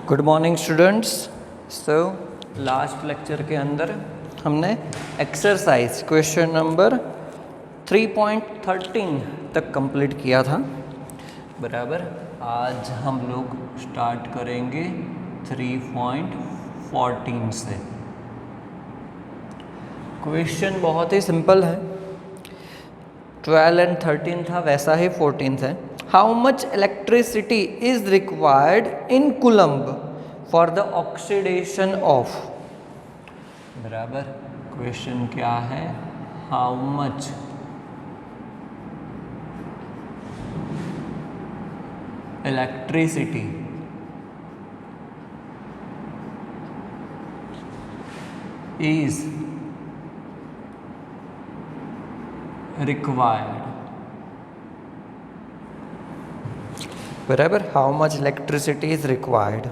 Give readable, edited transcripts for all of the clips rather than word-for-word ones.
Good morning students. So last lecture के अंदर हमने एक्सरसाइज क्वेश्चन नंबर 3.13 तक कंप्लीट किया था। बराबर, आज हम लोग स्टार्ट करेंगे 3.14 से। क्वेश्चन बहुत ही सिंपल है, 12 एंड 13 था, वैसा ही 14 है। How much electricity is required in coulomb for the oxidation of. बराबर, क्वेश्चन क्या है, how much electricity is required. बराबर, how much electricity is required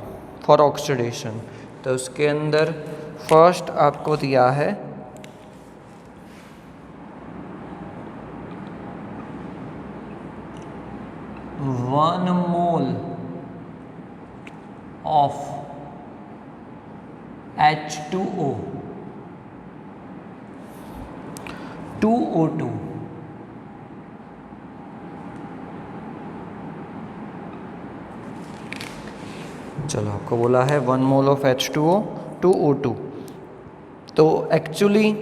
for oxidation. तो उसके अंदर फर्स्ट आपको दिया है 1 मोल ऑफ H2O 2O2 चलो, आपको बोला है 1 मोल ऑफ H2O 2O2। तो एक्चुअली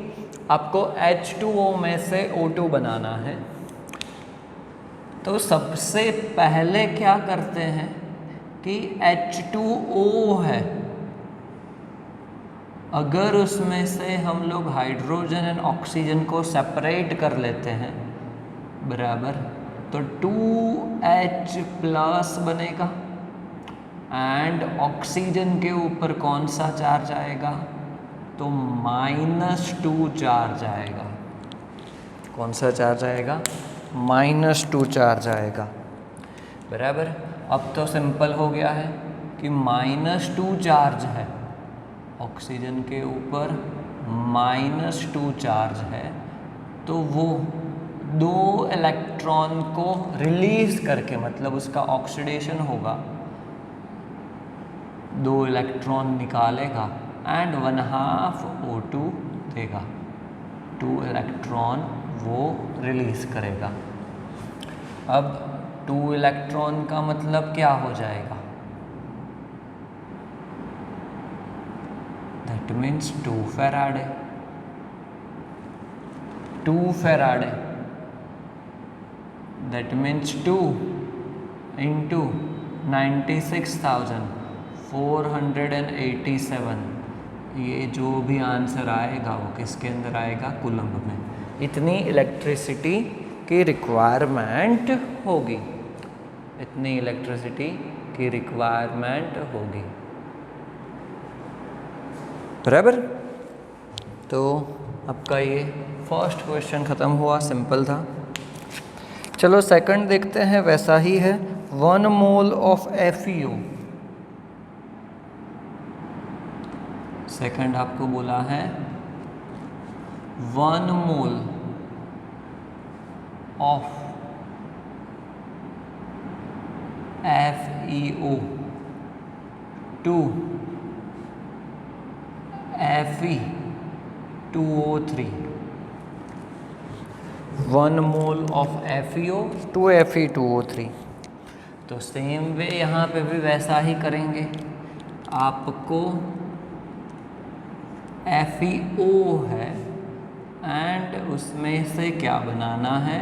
आपको H2O में से O2 बनाना है। तो सबसे पहले क्या करते हैं कि H2O है, अगर उसमें से हम लोग हाइड्रोजन एंड ऑक्सीजन को सेपरेट कर लेते हैं, बराबर, तो 2H प्लस बनेगा एंड ऑक्सीजन के ऊपर कौन सा चार्ज आएगा, तो -2 चार्ज आएगा। कौन सा चार्ज आएगा, -2 चार्ज आएगा। बराबर, अब तो सिंपल हो गया है कि -2 चार्ज है, ऑक्सीजन के ऊपर -2 चार्ज है, तो वो 2 इलेक्ट्रॉन को रिलीज करके, मतलब उसका ऑक्सीडेशन होगा, 2 इलेक्ट्रॉन निकालेगा एंड 1/2 O2 देगा। 2 इलेक्ट्रॉन वो रिलीज करेगा। अब 2 इलेक्ट्रॉन का मतलब क्या हो जाएगा, that means 2 Faraday. 2 Faraday that means 2 into 96,487। ये जो भी आंसर आएगा वो किसके अंदर आएगा, कूलम्ब में। इतनी इलेक्ट्रिसिटी की रिक्वायरमेंट होगी, इतनी इलेक्ट्रिसिटी की रिक्वायरमेंट होगी। बराबर, तो आपका ये फर्स्ट क्वेश्चन ख़त्म हुआ, सिंपल था। चलो सेकंड देखते हैं, वैसा ही है। 1 मोल ऑफ FeO। सेकंड आपको बोला है 1 mole of FeO to Fe2O3। 1 mole of FeO to Fe2O3। तो सेम वे यहाँ पे भी वैसा ही करेंगे। आपको FeO है एंड उसमें से क्या बनाना है,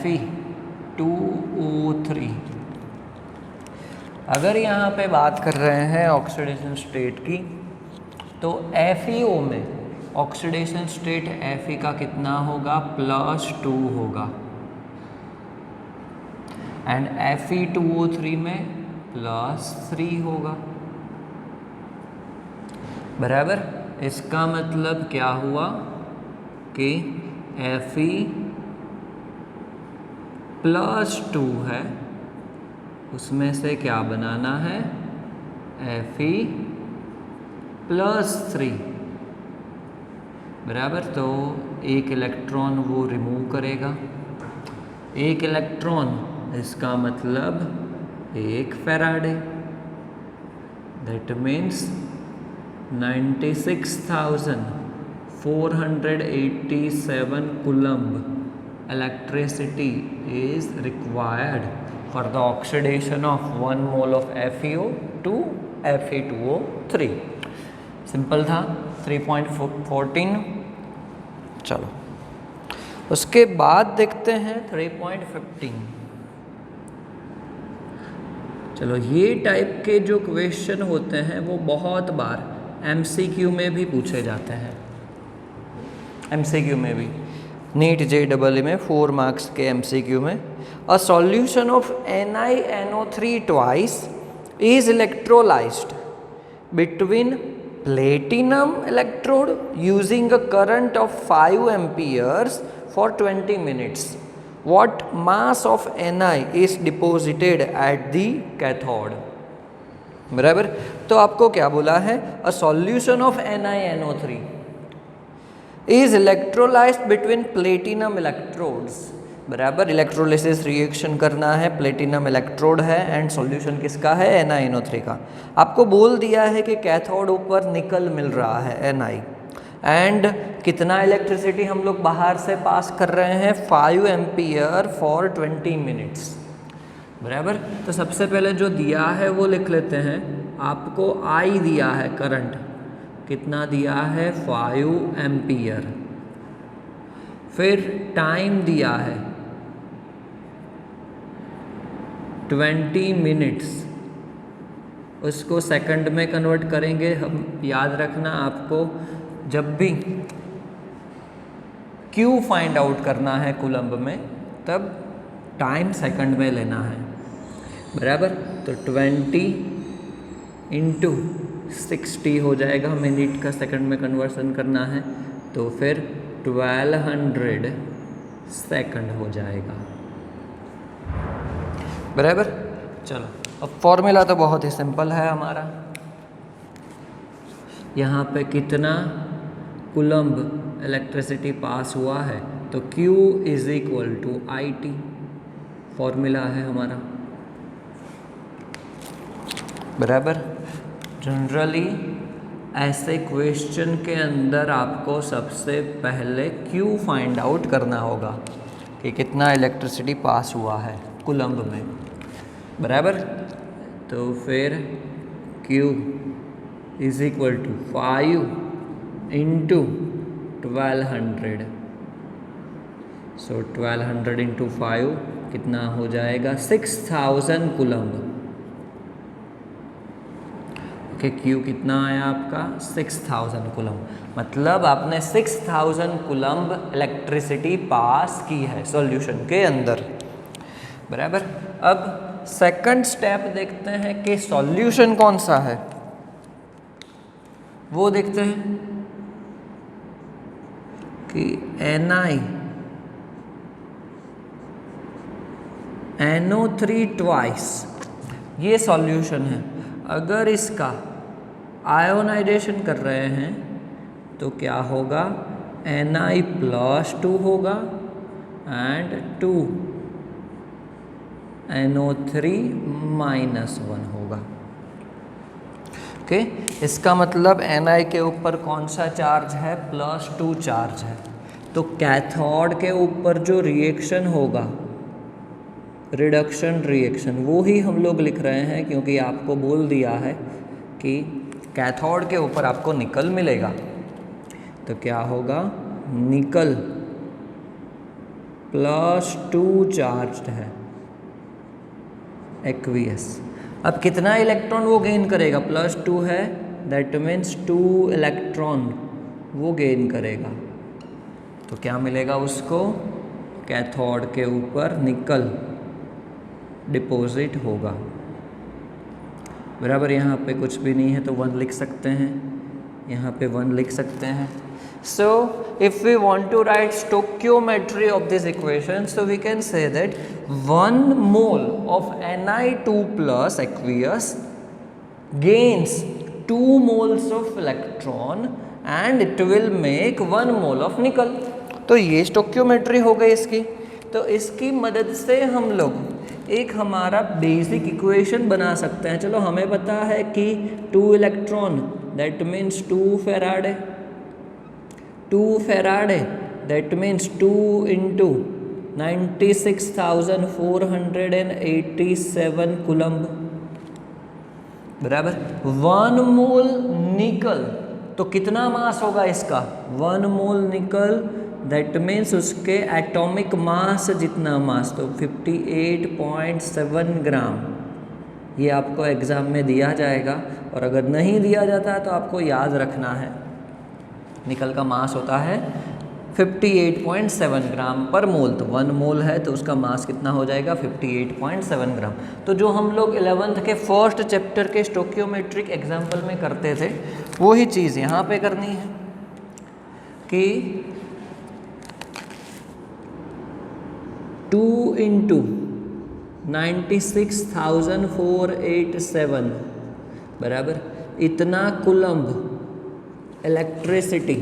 Fe2O3। अगर यहाँ पे बात कर रहे हैं ऑक्सीडेशन स्टेट की, तो FeO में ऑक्सीडेशन स्टेट Fe का कितना होगा, +2 होगा, एंड Fe2O3 में +3 होगा। बराबर, इसका मतलब क्या हुआ कि Fe +2 है, उसमें से क्या बनाना है, Fe +3। बराबर, तो एक इलेक्ट्रॉन वो रिमूव करेगा, एक इलेक्ट्रॉन, इसका मतलब 1 Faraday. That means 96,487 coulomb electricity is required for the oxidation of 1 mole of FeO to Fe2O3. Simple था 3.14। चलो उसके बाद देखते हैं 3.15। चलो ये टाइप के जो क्वेश्चन होते हैं वो बहुत बार MCQ में भी पूछे जाते हैं। MCQ में भी, नीट JEE में 4 मार्क्स के MCQ में, a solution of NiNO3 twice is electrolyzed between platinum electrode using a current of 5 amperes for 20 minutes. What mass of Ni is deposited at the cathode? बराबर। तो आपको क्या बोला है, a solution of NiNO3 is electrolysed between platinum electrodes. बराबर, electrolysis reaction करना है, platinum electrode है एंड सॉल्यूशन किसका है, NiNO3 का। आपको बोल दिया है कि कैथोड ऊपर निकल मिल रहा है Ni, एंड कितना इलेक्ट्रिसिटी हम लोग बाहर से पास कर रहे हैं, 5 एम्पियर फॉर 20 मिनट्स। बराबर। तो सबसे पहले जो दिया है वो लिख लेते हैं। आपको I दिया है, करंट कितना दिया है, 5 एम्पियर। फिर टाइम दिया है 20 मिनट्स, उसको सेकंड में कन्वर्ट करेंगे हम। याद रखना आपको जब भी Q फाइंड आउट करना है कूलम्ब में, तब टाइम सेकंड में लेना है। बराबर। तो 20 इंटू 60 हो जाएगा, मिनट का सेकंड में कन्वर्सन करना है, तो फिर 1200 सेकंड हो जाएगा। बराबर। चलो अब फॉर्मूला तो बहुत ही सिंपल है हमारा। यहाँ पे कितना कूलम्ब इलेक्ट्रिसिटी पास हुआ है, तो Q is equal to IT formula है हमारा। बराबर। जनरली ऐसे क्वेश्चन के अंदर आपको सबसे पहले Q फाइंड आउट करना होगा कि कितना इलेक्ट्रिसिटी पास हुआ है कूलम्ब में। बराबर। तो फिर Q is equal to 5 into 1200। So 1200 into 5 कितना हो जाएगा, 6000 कूलम्ब। ओके, Q कितना आया आपका, 6000 कूलम्ब। मतलब आपने 6000 कूलम्ब इलेक्ट्रिसिटी पास की है सॉल्यूशन के अंदर। बराबर। अब सेकंड स्टेप देखते हैं कि सॉल्यूशन कौन सा है, वो देखते हैं कि NiNO3 ट्वाइस ये सॉल्यूशन है। अगर इसका आयोनाइजेशन कर रहे हैं तो क्या होगा, Na+2 होगा एंड 2 NO3-1 होगा। ओके, इसका मतलब Ni के ऊपर कौन सा चार्ज है, +2 चार्ज है। तो कैथोड के ऊपर जो रिएक्शन होगा, रिडक्शन रिएक्शन, वो ही हम लोग लिख रहे हैं, क्योंकि आपको बोल दिया है कि कैथोड के ऊपर आपको निकल मिलेगा। तो क्या होगा, निकल +2 चार्ज्ड है, एक्वियस। अब कितना इलेक्ट्रॉन वो गेन करेगा, +2 है, दैट मीन्स 2 इलेक्ट्रॉन वो गेन करेगा। तो क्या मिलेगा उसको, कैथोड के ऊपर निकल डिपॉजिट होगा। बराबर। यहाँ पे कुछ भी नहीं है तो 1 लिख सकते हैं, यहाँ पे 1 लिख सकते हैं। So if we want to write stoichiometry of this equation, so we can say that 1 mole of Ni2 plus aqueous gains 2 moles of electron and it will make 1 mole of nickel। तो ये stoichiometry हो गई इसकी। तो इसकी मदद से हम लोग एक हमारा बेसिक इक्वेशन बना सकते हैं। चलो हमें पता है कि 2 electron that means 2 Faraday, 2 Faraday that means 2 into 96,487 coulomb बराबर 1 मोल निकल। तो कितना मास होगा इसका? 1 मोल निकल दैट मीन्स उसके एटॉमिक मास जितना मास, तो 58.7 ग्राम। ये आपको एग्ज़ाम में दिया जाएगा, और अगर नहीं दिया जाता तो आपको याद रखना है निकल का मास होता है 58.7 ग्राम पर मोल। तो 1 मोल है तो उसका मास कितना हो जाएगा? 58.7 ग्राम। तो जो हम लोग 11th के फर्स्ट चैप्टर के स्टोकियोमेट्रिक एग्जाम्पल में करते थे वही चीज़ यहाँ पे करनी है कि 2 इंटू 96,487 बराबर इतना कूलम्ब इलेक्ट्रिसिटी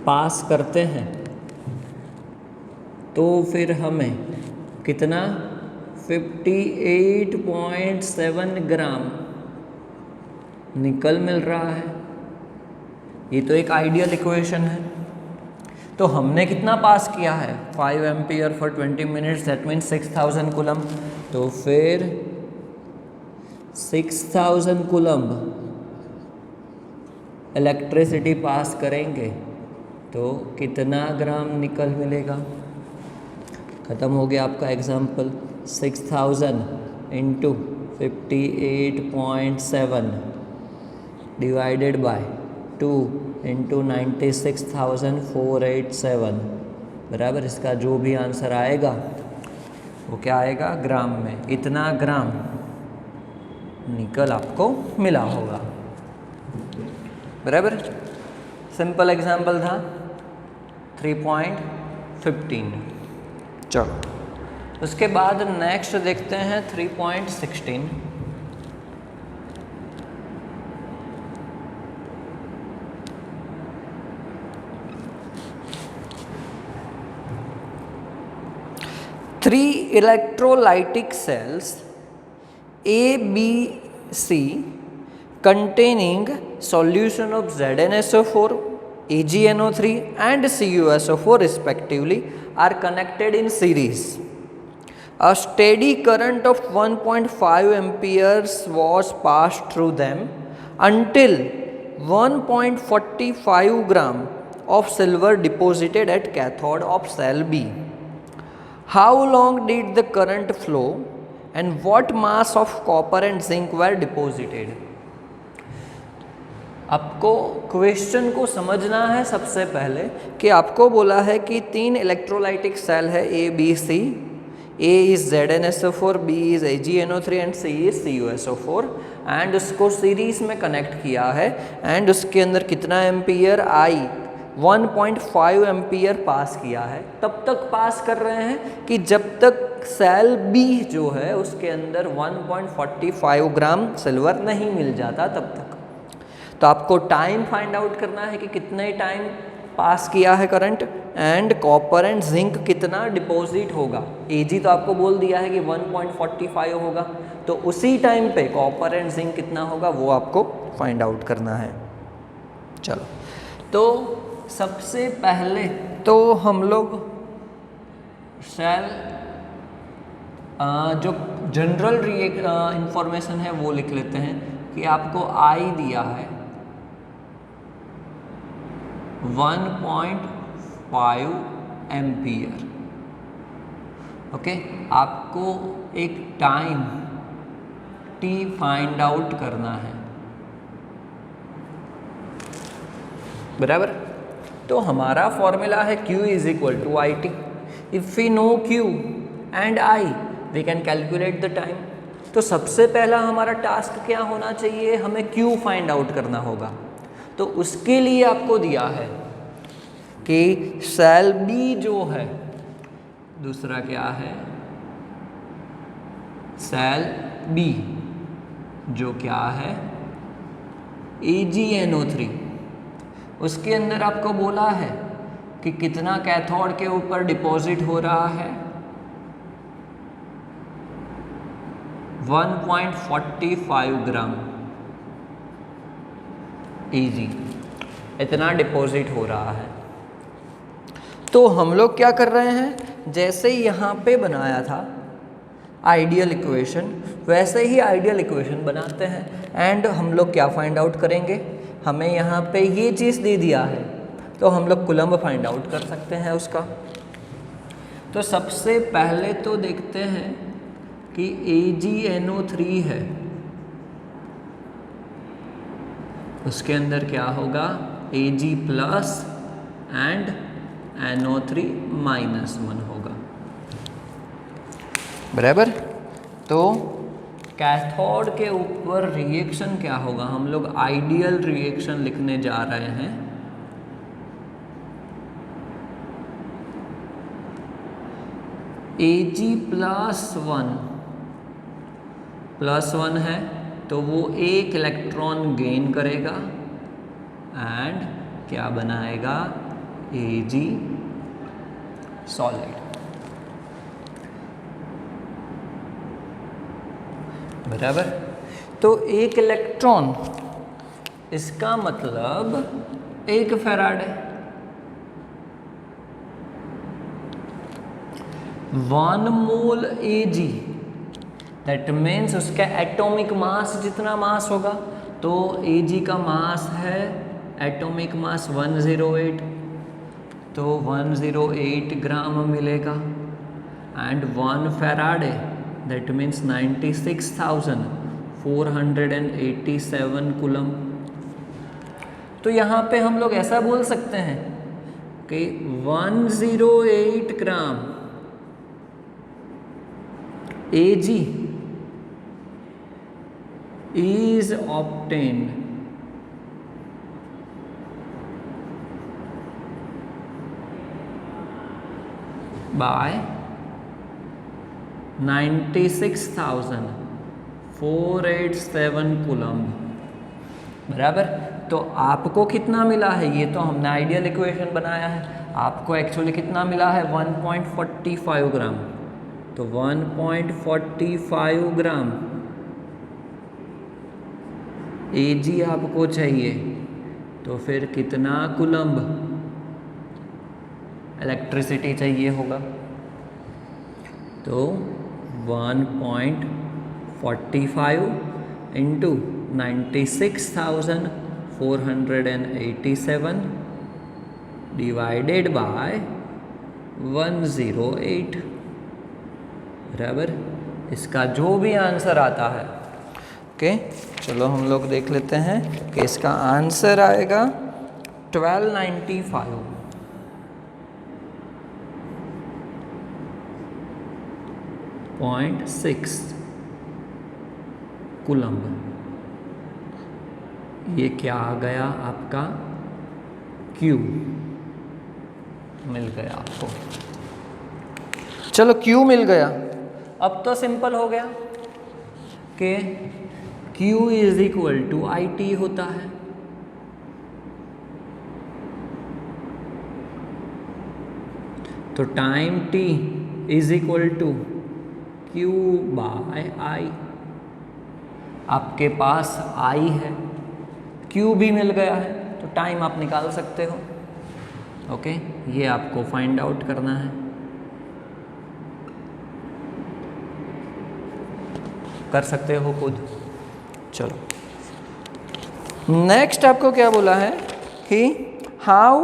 पास करते हैं, तो फिर हमें कितना 58.7 ग्राम निकल मिल रहा है। ये तो एक आइडियल इक्वेशन है। तो हमने कितना पास किया है? 5 ampere for 20 minutes that means 6000 coulomb. तो फिर 6000 कूलम्ब इलेक्ट्रिसिटी पास करेंगे तो कितना ग्राम निकल मिलेगा? ख़त्म हो गया आपका example. 6000 into 58.7 divided by 2 into 96,487 बराबर इसका जो भी आंसर आएगा वो क्या आएगा? ग्राम में। इतना ग्राम निकल आपको मिला होगा बराबर। सिंपल एग्जाम्पल था 3.15। चलो उसके बाद नेक्स्ट देखते हैं 3.16। Three electrolytic cells A, B, C containing solution of ZnSO4, AgNO3 and CuSO4 respectively are connected in series. A steady current of 1.5 amperes was passed through them until 1.45 gram of silver deposited at cathode of cell B. How long did the current flow and what mass of copper and zinc were deposited? आपको question को समझना है सबसे पहले कि आपको बोला है कि 3 इलेक्ट्रोलाइटिक सेल है A, B, C. A is ZnSO4, B is AgNO3 and C is CuSO4 and उसको सीरीज में कनेक्ट किया है एंड उसके अंदर कितना एम्पियर I 1.5 एम्पियर पास किया है। तब तक पास कर रहे हैं कि जब तक सेल B जो है उसके अंदर 1.45 ग्राम सिल्वर नहीं मिल जाता तब तक। तो आपको टाइम फाइंड आउट करना है कि कितने टाइम पास किया है current and copper and zinc कितना डिपॉजिट होगा। Ag तो आपको बोल दिया है कि 1.45 होगा, तो उसी टाइम पे कॉपर एंड जिंक कितना होगा वो आपको फाइंड आउट करना है। चलो तो सबसे पहले तो हम लोग सेल जो जनरल इंफॉर्मेशन है वो लिख लेते हैं कि आपको I दिया है 1.5 एम्पियर। ओके, आपको एक टाइम t फाइंड आउट करना है बराबर। तो हमारा फॉर्मूला है Q is equal to IT। If we know Q and I we can calculate the time. तो सबसे पहला हमारा टास्क क्या होना चाहिए? हमें Q फाइंड आउट करना होगा। तो उसके लिए आपको दिया है कि सेल B जो है, दूसरा क्या है सेल B जो क्या है AgNO3, उसके अंदर आपको बोला है कि कितना कैथोड के ऊपर डिपॉजिट हो रहा है, 1.45 ग्राम Eg, इतना डिपॉजिट हो रहा है। तो हम लोग क्या कर रहे हैं, जैसे यहाँ पे बनाया था आइडियल इक्वेशन, वैसे ही आइडियल इक्वेशन बनाते हैं। एंड हम लोग क्या फाइंड आउट करेंगे, हमें यहाँ पे ये चीज़ दे दिया है तो हम लोग कूलम्ब फाइंड आउट कर सकते हैं उसका। तो सबसे पहले तो देखते हैं कि AgNO3 है, उसके अंदर क्या होगा, Ag प्लस एंड NO3 -1 होगा, बराबर। तो कैथोड के ऊपर रिएक्शन क्या होगा, हम लोग आइडियल रिएक्शन लिखने जा रहे हैं। Ag +1 है तो वो एक इलेक्ट्रॉन गेन करेगा एंड क्या बनाएगा, Ag सॉलिड, बराबर। तो एक इलेक्ट्रॉन, इसका मतलब 1 फैराड है। 1 मोल Ag, दैट मीन्स उसका एटॉमिक मास जितना मास होगा, तो Ag का मास है एटॉमिक मास 108, तो 108 ग्राम मिलेगा। And 1 Faraday that means 96,487 coulomb. तो यहाँ पे हम लोग ऐसा बोल सकते हैं कि 108 ग्राम Ag is obtained by 96,487 coulomb, बराबर। तो आपको कितना मिला है, ये तो हमने आइडियल इक्वेशन बनाया है, आपको एक्चुअली कितना मिला है, 1.45 ग्राम। तो 1.45 ग्राम Ag आपको चाहिए, तो फिर कितना कूलम्ब इलेक्ट्रिसिटी चाहिए होगा, तो 1.45 इंटू 96,487 डिवाइडेड बाय 108, बराबर। इसका जो भी आंसर आता है, ओके, चलो हम लोग देख लेते हैं कि इसका आंसर आएगा 1295.6 कूलम्ब। ये क्या आ गया आपका, Q मिल गया आपको। चलो Q मिल गया, अब तो सिंपल हो गया कि Q is equal to IT होता है। तो time T is equal to Q by I। आपके पास I है, Q भी मिल गया है, तो टाइम आप निकाल सकते हो। ओके, ये आपको फाइंड आउट करना है। कर सकते हो खुद। चलो नेक्स्ट आपको क्या बोला है कि how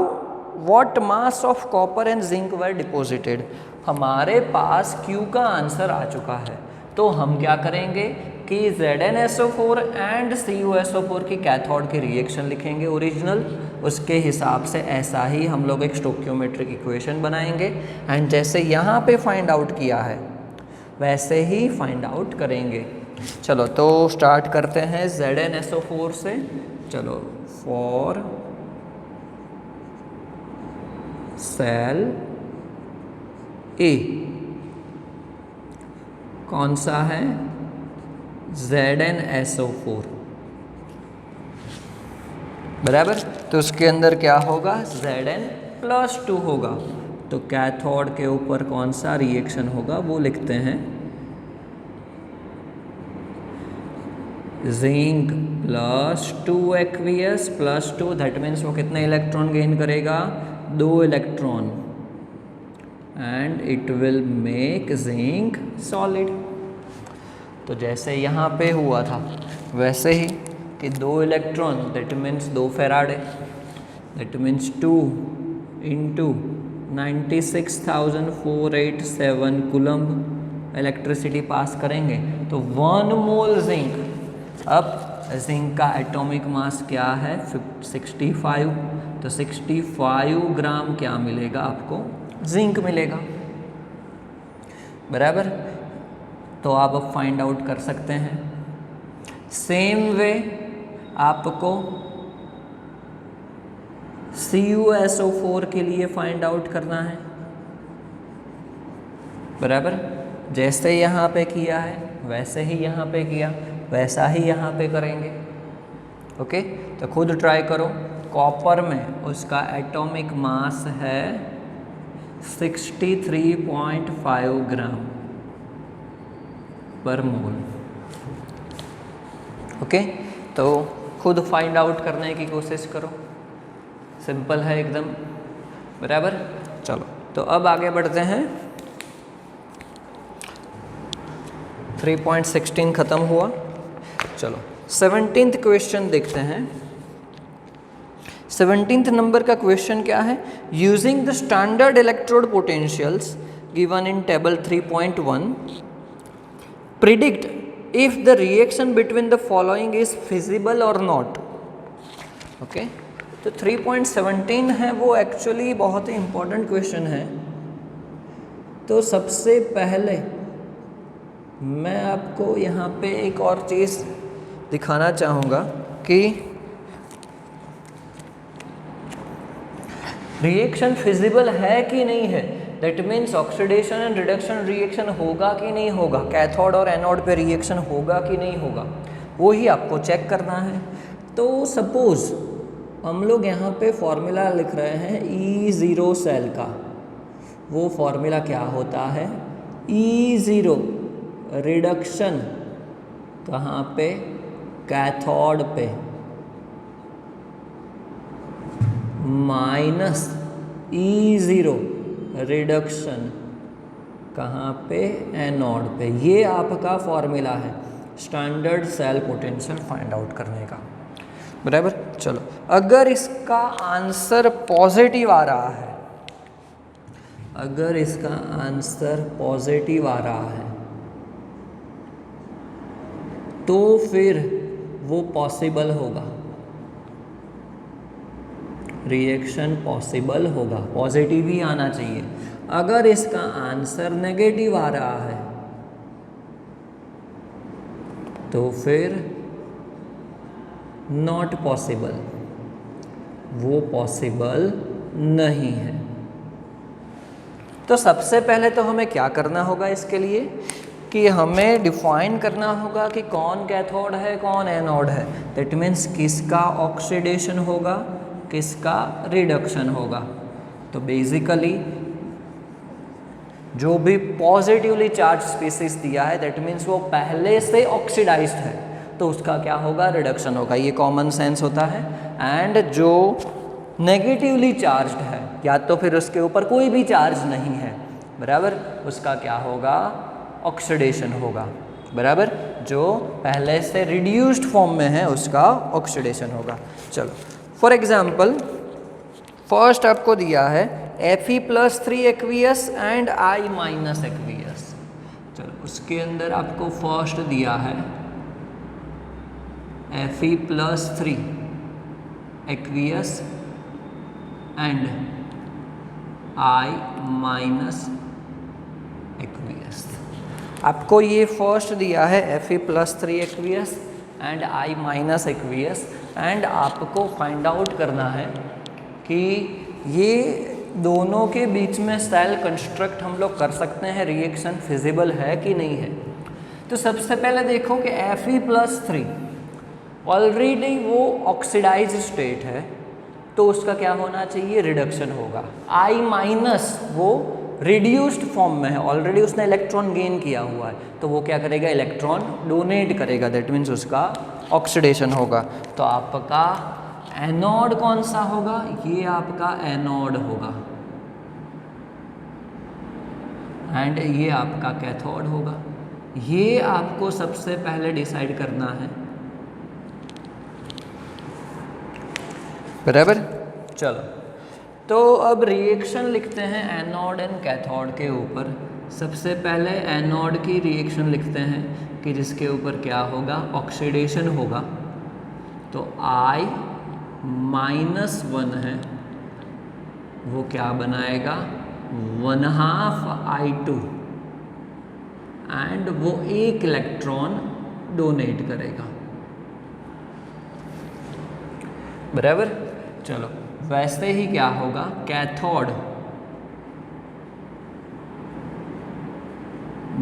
what mass of copper and zinc were deposited. हमारे पास Q का आंसर आ चुका है, तो हम क्या करेंगे कि ZnSO4 एंड CuSO4 की कैथोड की रिएक्शन लिखेंगे ओरिजिनल, उसके हिसाब से ऐसा ही हम लोग एक स्टोक्योमेट्रिक इक्वेशन बनाएंगे एंड जैसे यहाँ पे फाइंड आउट किया है वैसे ही फाइंड आउट करेंगे। चलो तो स्टार्ट करते हैं ZnSO4 से। चलो फॉर सेल ए कौन सा है, ZnSO4, बराबर। तो उसके अंदर क्या होगा, Zn +2 होगा। तो कैथोड के ऊपर कौन सा रिएक्शन होगा वो लिखते हैं, जिंक +2 एक्वियस +2, दैट मीन्स वो कितने इलेक्ट्रॉन गेन करेगा, 2 electron, and it will make zinc solid. तो जैसे यहाँ पे हुआ था वैसे ही कि 2 electron that means 2 Faraday, that means 2 into 96,487 coulomb electricity pass करेंगे तो 1 मोल जिंक। अब जिंक का एटॉमिक मास क्या है, 65, तो 65 ग्राम क्या मिलेगा आपको, जिंक मिलेगा, बराबर। तो आप अब फाइंड आउट कर सकते हैं। सेम वे आपको CuSO4 के लिए फाइंड आउट करना है, बराबर। जैसे यहाँ पे किया है वैसे ही यहाँ पे किया, वैसा ही यहाँ पे करेंगे। ओके, तो खुद ट्राई करो। कॉपर में उसका एटॉमिक मास है 63.5 ग्राम पर मोल। ओके, तो खुद फाइंड आउट करने की कोशिश करो, सिंपल है एकदम, बराबर। चलो तो अब आगे बढ़ते हैं। 3.16 ख़त्म हुआ। चलो 17th क्वेश्चन देखते हैं। 17th नंबर का क्वेश्चन क्या है, using the standard electrode potentials given in table 3.1 predict if the reaction between the following is feasible और नॉट। ओके, तो 3.17 है वो एक्चुअली बहुत ही इंपॉर्टेंट क्वेश्चन है। तो सबसे पहले मैं आपको यहाँ पे एक और चीज़ दिखाना चाहूँगा कि रिएक्शन फिजिबल है कि नहीं है, that means oxidation and reduction reaction होगा कि नहीं होगा, कैथोड और एनोड पे रिएक्शन होगा कि नहीं होगा, वो ही आपको चेक करना है। तो सपोज हम लोग यहाँ पे फॉर्मूला लिख रहे हैं E0 सेल का, वो फॉर्मूला क्या होता है, E0 रिडक्शन कहाँ पे, कैथोड पे, माइनस E0 रिडक्शन कहाँ पे, एनोड पे। ये आपका फॉर्मूला है standard cell potential find out करने का, बराबर। चलो अगर इसका आंसर पॉजिटिव आ रहा है, अगर इसका आंसर पॉजिटिव आ रहा है तो फिर वो पॉसिबल होगा, रिएक्शन पॉसिबल होगा, पॉजिटिव ही आना चाहिए। अगर इसका आंसर नेगेटिव आ रहा है तो फिर नॉट पॉसिबल, वो पॉसिबल नहीं है। तो सबसे पहले तो हमें क्या करना होगा इसके लिए कि हमें डिफाइन करना होगा कि कौन कैथोड है कौन एनोड है। दैट मीन्स किसका ऑक्सीडेशन होगा किसका रिडक्शन होगा। तो बेसिकली जो भी पॉजिटिवली चार्ज स्पीसीज दिया है दैट मीन्स वो पहले से ऑक्सीडाइज्ड है तो उसका क्या होगा, रिडक्शन होगा, ये कॉमन सेंस होता है। एंड जो नेगेटिवली चार्ज्ड है या तो फिर उसके ऊपर कोई भी चार्ज नहीं है, बराबर, उसका क्या होगा, ऑक्सीडेशन होगा, बराबर। जो पहले से रिड्यूस्ड फॉर्म में है उसका ऑक्सीडेशन होगा। चलो फॉर एग्जाम्पल फर्स्ट आपको दिया है Fe+3 aqueous and I- aqueous. चलो उसके अंदर आपको फर्स्ट दिया है Fe+3 aqueous and I- aqueous. आपको ये फर्स्ट दिया है Fe+3 aqueous and I- aqueous and आपको फाइंड आउट करना है कि ये दोनों के बीच में सेल कंस्ट्रक्ट हम लोग कर सकते हैं, रिएक्शन फिजिबल है कि नहीं है। तो सबसे पहले देखो कि Fe+3 ऑलरेडी वो ऑक्सीडाइज स्टेट है तो उसका क्या होना चाहिए, रिडक्शन होगा। I माइनस वो रिड्यूस्ड फॉर्म में है, ऑलरेडी उसने इलेक्ट्रॉन गेन किया हुआ है, तो वो क्या करेगा, इलेक्ट्रॉन डोनेट करेगा, दैट मीन्स उसका ऑक्सीडेशन होगा। तो आपका एनोड कौन सा होगा, ये आपका एनोड होगा, एंड ये आपका कैथोड होगा। ये आपको सबसे पहले डिसाइड करना है, बराबर। चलो तो अब रिएक्शन लिखते हैं एनोड एंड कैथोड के ऊपर। सबसे पहले एनोड की रिएक्शन लिखते हैं कि जिसके ऊपर क्या होगा, ऑक्सीडेशन होगा। तो I -1 है, वो क्या बनाएगा, 1/2 I2, एंड वो एक इलेक्ट्रॉन डोनेट करेगा, बराबर। चलो वैसे ही क्या होगा, कैथोड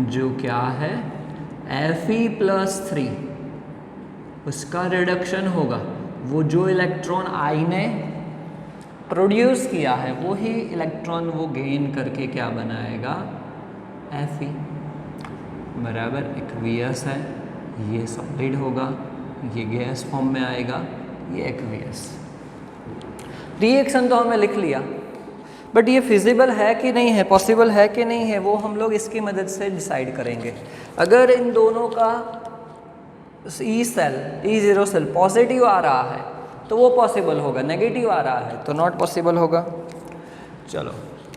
जो क्या है Fe+3, उसका रिडक्शन होगा। वो जो इलेक्ट्रॉन I ने प्रोड्यूस किया है वही इलेक्ट्रॉन वो गेन करके क्या बनाएगा, Fe, बराबर। एक्वियस है, ये सॉलिड होगा, ये गैस फॉर्म में आएगा, ये एक्वियस। रिएक्शन तो हमें लिख लिया, बट ये फिजिबल है कि नहीं है, पॉसिबल है कि नहीं है, वो हम लोग इसकी मदद से डिसाइड करेंगे। अगर इन दोनों का E0 सेल पॉजिटिव आ रहा है तो वो पॉसिबल होगा, नेगेटिव आ रहा है तो नॉट पॉसिबल होगा। चलो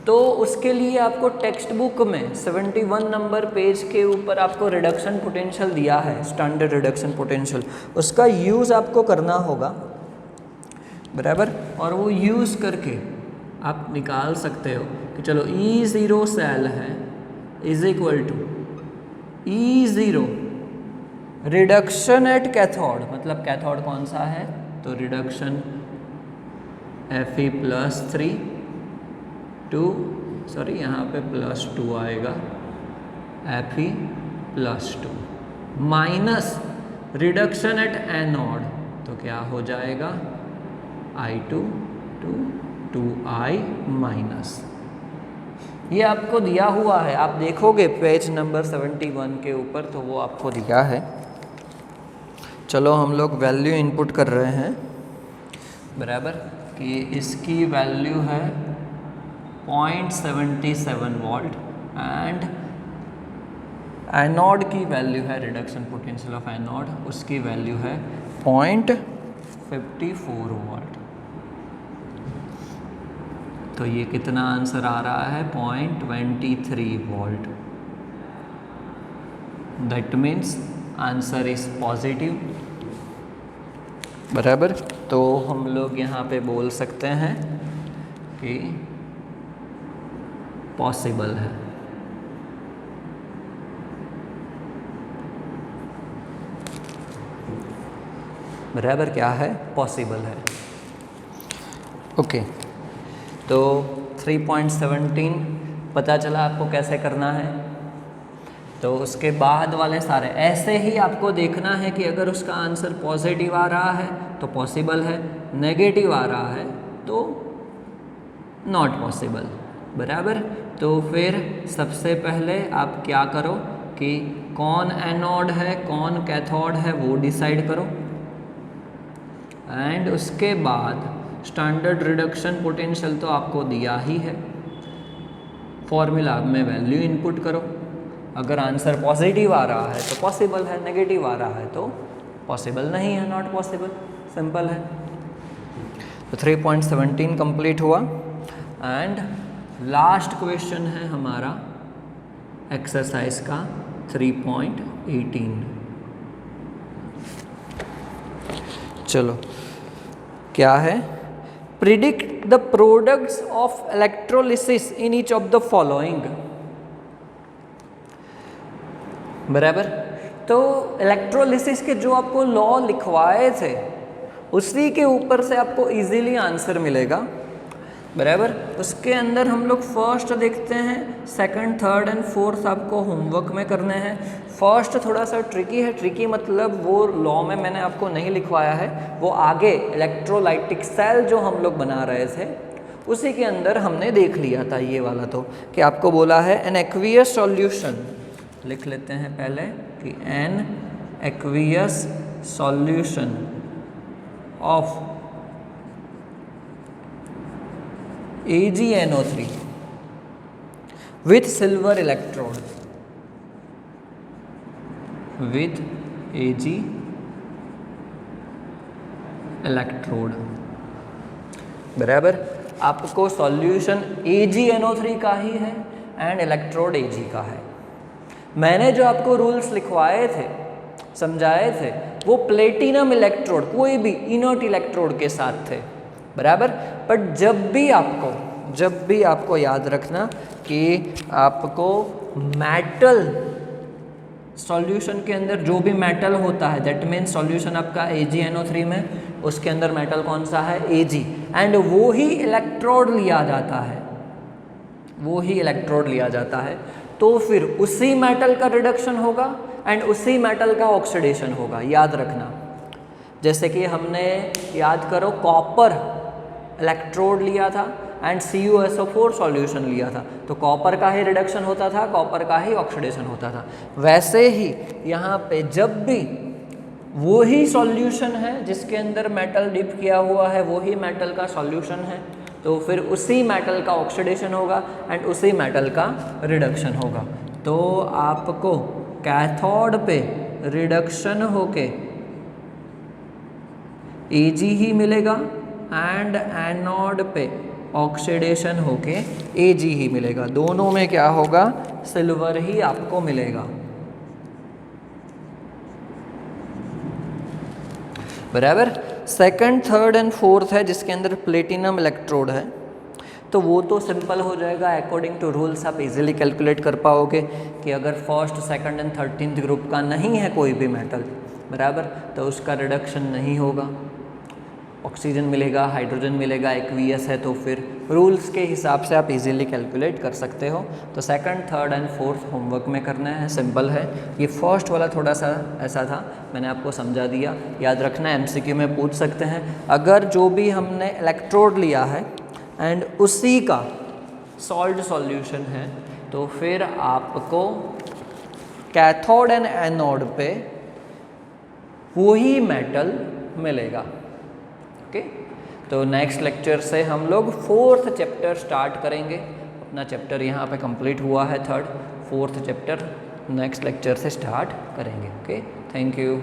तो उसके लिए आपको टेक्स्ट बुक में 71 नंबर पेज के ऊपर आपको रिडक्शन पोटेंशियल दिया है, स्टैंडर्ड रिडक्शन पोटेंशियल, उसका यूज़ आपको करना होगा, बराबर। और वो यूज़ करके आप निकाल सकते हो कि चलो E0 सेल है is equal to E0 reduction at cathode, मतलब कैथोड कौन सा है, तो रिडक्शन Fe+3 यहाँ पे +2 आएगा, Fe+2 minus reduction at anode, तो क्या हो जाएगा, I2 to 2I माइनस। ये आपको दिया हुआ है, आप देखोगे पेज नंबर 71 के ऊपर, तो वो आपको दिया है। चलो हम लोग वैल्यू इनपुट कर रहे हैं, बराबर, कि इसकी वैल्यू है 0.77 वोल्ट एंड एनोड की वैल्यू है, रिडक्शन पोटेंशियल ऑफ एनोड, उसकी वैल्यू है 0.54 वोल्ट। तो ये कितना आंसर आ रहा है, 0.23 volt. That means answer is positive, बराबर। तो हम लोग यहाँ पे बोल सकते हैं कि पॉसिबल है, बराबर, क्या है, पॉसिबल है। ओके तो 3.17 पता चला आपको कैसे करना है। तो उसके बाद वाले सारे ऐसे ही आपको देखना है कि अगर उसका आंसर पॉजिटिव आ रहा है तो पॉसिबल है, नेगेटिव आ रहा है तो नॉट पॉसिबल, बराबर। तो फिर सबसे पहले आप क्या करो कि कौन एनोड है कौन कैथोड है वो डिसाइड करो, एंड उसके बाद स्टैंडर्ड रिडक्शन पोटेंशियल तो आपको दिया ही है, फॉर्मूला में वैल्यू इनपुट करो। अगर आंसर पॉजिटिव आ रहा है तो पॉसिबल है, नेगेटिव आ रहा है तो पॉसिबल नहीं है, नॉट पॉसिबल, सिंपल है। तो 3.17 कंप्लीट हुआ एंड लास्ट क्वेश्चन है हमारा एक्सरसाइज का 3.18। चलो क्या है, predict the products of electrolysis in each of the following, बराबर। तो इलेक्ट्रोलिसिस के जो आपको लॉ लिखवाए थे उसी के ऊपर से आपको इजीली आंसर मिलेगा। बराबर। उसके अंदर हम लोग फर्स्ट देखते हैं, सेकंड, थर्ड एंड फोर्थ आपको होमवर्क में करने हैं। फर्स्ट थोड़ा सा ट्रिकी है, ट्रिकी मतलब वो लॉ में मैंने आपको नहीं लिखवाया है, वो आगे इलेक्ट्रोलाइटिक सेल जो हम लोग बना रहे थे उसी के अंदर हमने देख लिया था ये वाला। तो कि आपको बोला है एन एक्वियस सॉल्यूशन, लिख लेते हैं पहले कि an aqueous solution of AgNO3 with silver electrode, with Ag electrode, बराबर। आपको सॉल्यूशन AgNO3 का ही है एंड इलेक्ट्रोड Ag का है। मैंने जो आपको रूल्स लिखवाए थे, समझाए थे, वो प्लेटिनम इलेक्ट्रोड, कोई भी इनर्ट इलेक्ट्रोड के साथ थे, बराबर। बट जब भी आपको याद रखना कि आपको मेटल सॉल्यूशन के अंदर जो भी मेटल होता है, दैट मीन्स सॉल्यूशन आपका AgNO3 में, उसके अंदर मेटल कौन सा है, Ag, एंड वो ही इलेक्ट्रोड लिया जाता है, वो ही इलेक्ट्रोड लिया जाता है। तो फिर उसी मेटल का रिडक्शन होगा एंड उसी मेटल का ऑक्सीडेशन होगा, याद रखना। जैसे कि हमने, याद करो, कॉपर इलेक्ट्रोड लिया था एंड CuSO4 सॉल्यूशन लिया था, तो कॉपर का ही रिडक्शन होता था, कॉपर का ही ऑक्सीडेशन होता था। वैसे ही यहाँ पे जब भी वो ही सॉल्यूशन है जिसके अंदर मेटल डिप किया हुआ है, वो ही मेटल का सॉल्यूशन है, तो फिर उसी मेटल का ऑक्सीडेशन होगा एंड उसी मेटल का रिडक्शन होगा। तो आपको कैथोड पे रिडक्शन होके Ag ही मिलेगा एंड एनोड पे ऑक्सीडेशन होके Ag ही मिलेगा। दोनों में क्या होगा, सिल्वर ही आपको मिलेगा, बराबर। सेकंड, थर्ड एंड फोर्थ है जिसके अंदर प्लेटिनम इलेक्ट्रोड है, तो वो तो सिंपल हो जाएगा, अकॉर्डिंग टू रूल्स आप इजीली कैलकुलेट कर पाओगे कि अगर first, second and 13th group का नहीं है कोई भी मेटल, बराबर, तो उसका रिडक्शन नहीं होगा, ऑक्सीजन मिलेगा, हाइड्रोजन मिलेगा, एक्वियस है, तो फिर रूल्स के हिसाब से आप इजीली कैलकुलेट कर सकते हो। तो second, third and fourth homework में करना है, सिंपल है। ये फर्स्ट वाला थोड़ा सा ऐसा था, मैंने आपको समझा दिया, याद रखना, MCQ में पूछ सकते हैं। अगर जो भी हमने इलेक्ट्रोड लिया है एंड उसी का सॉल्ट सॉल्यूशन है, तो फिर आपको कैथोड एंड एनोड पे वही मेटल मिलेगा। ओके, तो नेक्स्ट लेक्चर से हम लोग फोर्थ चैप्टर स्टार्ट करेंगे। अपना चैप्टर यहाँ पे कंप्लीट हुआ है, third, fourth chapter next lecture से स्टार्ट करेंगे। Okay, thank you.